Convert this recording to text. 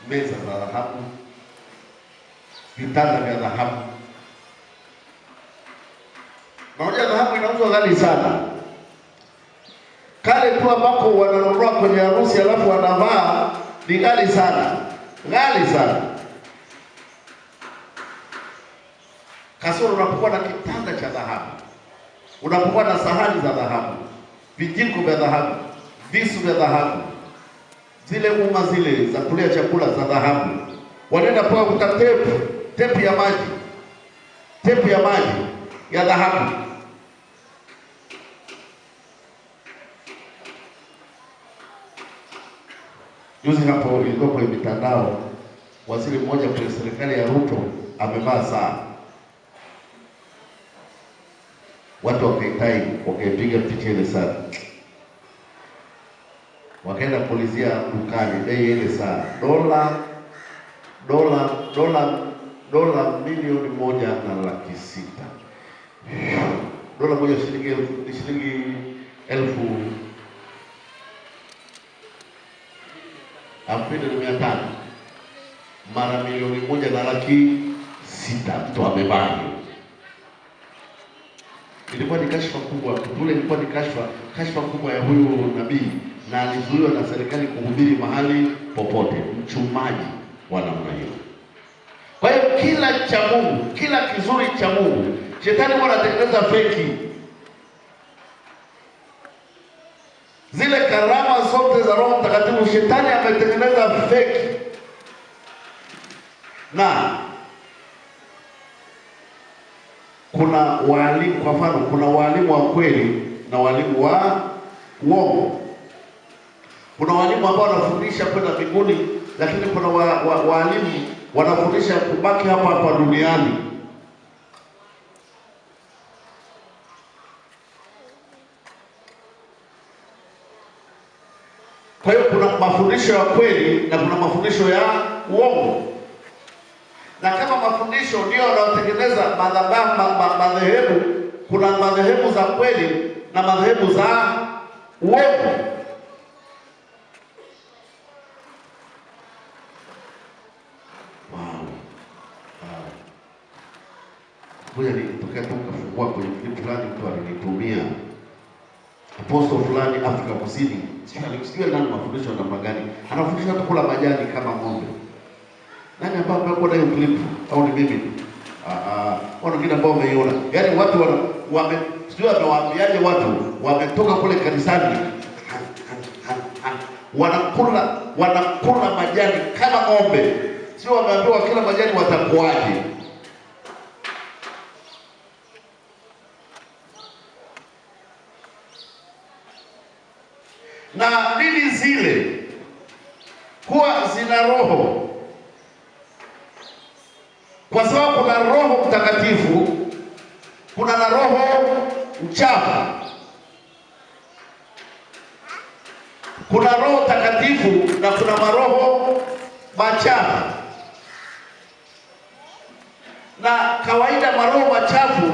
meza za dhahabu, vitanda vya dhahabu. Moja dhahabu inauzwa ghali sana. Kale tu ambako wananunua kwenye harusi alafu wanavaa ni ghali sana. Ghali sana. Kasoro unapokuwa na kitanda cha dhahabu, unapokuwa na sahani za dhahabu, vijiko vya dhahabu, visu vya dhahabu, zile uma zile za kulia chakula za dhahabu. Wanaenda kwa tepu ya maji, tepu ya maji ya dhahabu. Juzi hapo ilikuwa kwenye mitandao, waziri mmoja kwenye serikali ya Ruto amevaa saa. Watu wakaitai, wakaipiga picha ile saa. Wakaenda polizia dukani, bei ile saa dola milioni 1.6. Dola moja shilingi 2,500 mara milioni 1.6 mtu amebaki. Ilikuwa ni kashfa kubwa. Kule ilikuwa ni kashfa kubwa ya huyu nabii, na alizuiwa na serikali kuhubiri mahali popote. Mchumaji wa namna hiyo. Kwa hiyo kila cha Mungu, kila kizuri cha Mungu, shetani anatengeneza feki. Zile karama zote za Roho Mtakatifu shetani ametengeneza feki. Na kuna walimu, kwa mfano, kuna walimu wa kweli na walimu wa uongo. Kuna walimu ambao wanafundisha kwenda mbinguni, lakini kuna walimu wanafundisha kubaki hapa duniani. Kwa hiyo kuna mafundisho ya kweli na kuna mafundisho ya uongo. Na kama mafundisho ndio yanayotengeneza madhehebu, kuna madhehebu za kweli na madhehebu za uongo. Moja nilitokea tu kafungua kwenye clip fulani, mtu alinitumia apostle fulani Afrika Kusini. Sikusikia nani mafundisho ya namna gani. Anafundisha tu kula majani kama ng'ombe. Nani ambao amekuwa hiyo clip au ni mimi? Watu wengine ambao wameiona. Yaani watu sijui amewaambiaje, watu wametoka kule kanisani wanakula majani kama ng'ombe. Sio wameambiwa kila majani watakuaje. Na dini zile huwa zina roho, kwa sababu kuna Roho Mtakatifu, kuna na roho mchafu. Kuna Roho Takatifu na kuna maroho machafu. Na kawaida maroho machafu